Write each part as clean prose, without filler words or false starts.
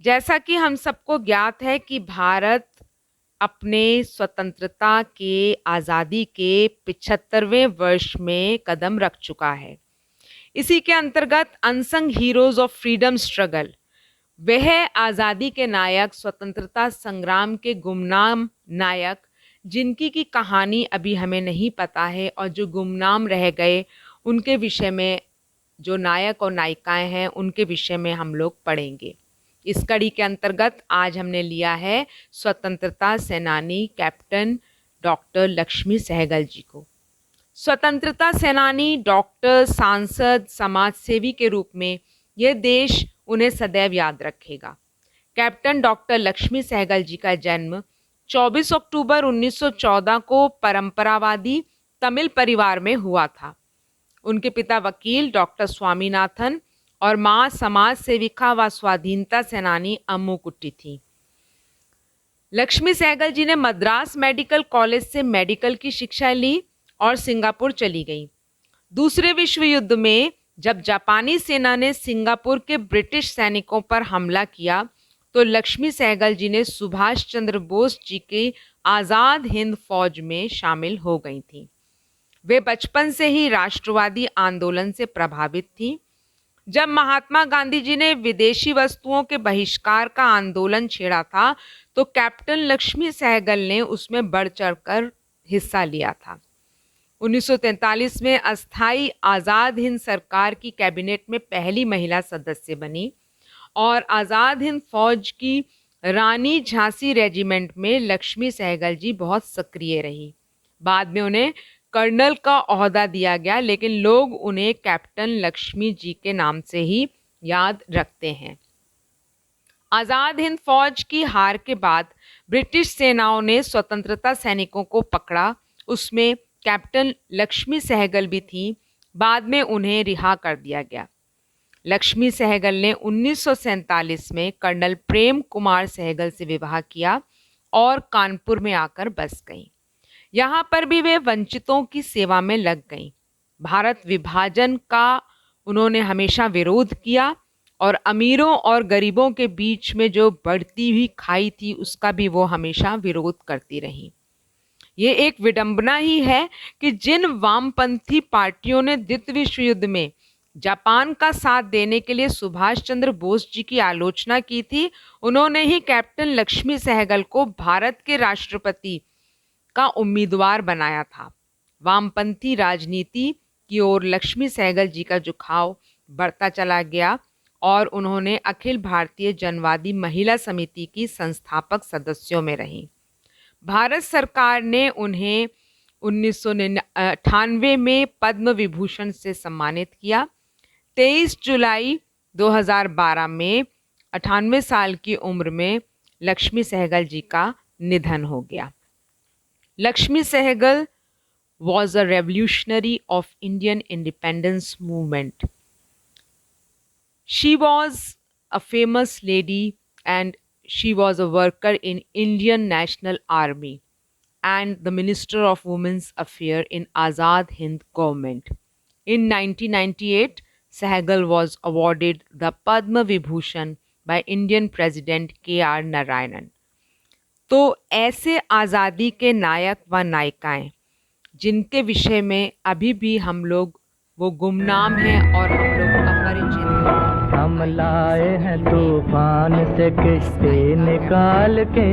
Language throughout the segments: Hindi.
जैसा कि हम सबको ज्ञात है कि भारत अपने स्वतंत्रता के आज़ादी के 75वें वर्ष में कदम रख चुका है। इसी के अंतर्गत unsung heroes of freedom struggle, वह आज़ादी के नायक, स्वतंत्रता संग्राम के गुमनाम नायक, जिनकी की कहानी अभी हमें नहीं पता है और जो गुमनाम रह गए, उनके विषय में, जो नायक और नायिकाएं हैं उनके विषय में हम लोग पढ़ेंगे। इस कड़ी के अंतर्गत आज हमने लिया है स्वतंत्रता सेनानी कैप्टन डॉक्टर लक्ष्मी सहगल जी को। स्वतंत्रता सेनानी, डॉक्टर, सांसद, समाज सेवी के रूप में यह देश उन्हें सदैव याद रखेगा। कैप्टन डॉक्टर लक्ष्मी सहगल जी का जन्म 24 अक्टूबर 1914 को परंपरावादी तमिल परिवार में हुआ था। उनके पिता वकील डॉक्टर स्वामीनाथन और मां समाज सेविका व स्वाधीनता सेनानी अम्मू कुट्टी थी। लक्ष्मी सहगल जी ने मद्रास मेडिकल कॉलेज से मेडिकल की शिक्षा ली और सिंगापुर चली गई। दूसरे विश्व युद्ध में जब जापानी सेना ने सिंगापुर के ब्रिटिश सैनिकों पर हमला किया तो लक्ष्मी सहगल जी ने सुभाष चंद्र बोस जी की आज़ाद हिंद फौज में शामिल हो गई थीं। वे बचपन से ही राष्ट्रवादी आंदोलन से प्रभावित थीं। जब महात्मा गांधी जी ने विदेशी वस्तुओं के बहिष्कार का आंदोलन छेड़ा था तो कैप्टन लक्ष्मी सहगल ने उसमें बढ़ चढ़कर हिस्सा लिया था। 1943 में अस्थाई आज़ाद हिंद सरकार की कैबिनेट में पहली महिला सदस्य बनी और आज़ाद हिंद फौज की रानी झांसी रेजिमेंट में लक्ष्मी सहगल जी बहुत सक्रिय रही। बाद में उन्हें कर्नल का ओहदा दिया गया, लेकिन लोग उन्हें कैप्टन लक्ष्मी जी के नाम से ही याद रखते हैं। आज़ाद हिंद फौज की हार के बाद ब्रिटिश सेनाओं ने स्वतंत्रता सैनिकों को पकड़ा, उसमें कैप्टन लक्ष्मी सहगल भी थी। बाद में उन्हें रिहा कर दिया गया। लक्ष्मी सहगल ने 1947 में कर्नल प्रेम कुमार सहगल से विवाह किया और कानपुर में आकर बस गईं। यहाँ पर भी वे वंचितों की सेवा में लग गईं। भारत विभाजन का उन्होंने हमेशा विरोध किया और अमीरों और गरीबों के बीच में जो बढ़ती हुई खाई थी उसका भी वो हमेशा विरोध करती रहीं। ये एक विडंबना ही है कि जिन वामपंथी पार्टियों ने द्वितीय विश्व युद्ध में जापान का साथ देने के लिए सुभाष चंद्र बोस जी की आलोचना की थी, उन्होंने ही कैप्टन लक्ष्मी सहगल को भारत के राष्ट्रपति का उम्मीदवार बनाया था। वामपंथी राजनीति की ओर लक्ष्मी सहगल जी का झुकाव बढ़ता चला गया और उन्होंने अखिल भारतीय जनवादी महिला समिति की संस्थापक सदस्यों में रहीं। भारत सरकार ने उन्हें 1998 में पद्म विभूषण से सम्मानित किया। 23 जुलाई 2012 में 98 साल की उम्र में लक्ष्मी सहगल जी का निधन हो गया। Lakshmi Sehgal was a revolutionary of Indian independence movement. She was a famous lady and she was a worker in Indian National Army and the Minister of Women's Affairs in Azad Hind government. In 1998, Sehgal was awarded the Padma Vibhushan by Indian President K.R. Narayanan. तो ऐसे आज़ादी के नायक व नायिकाएं जिनके विषय में अभी भी हम लोग वो गुमनाम हैं और हम लोग अपरिचित हैं। हम लाए हैं तूफान से किश्ती निकाल के,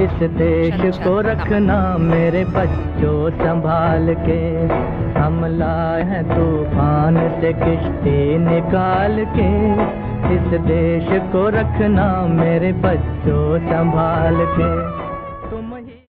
इस देश को रखना मेरे बच्चों संभाल के। हम लाए हैं तूफान से किश्ती निकाल के, इस देश को रखना मेरे बच्चों संभाल के।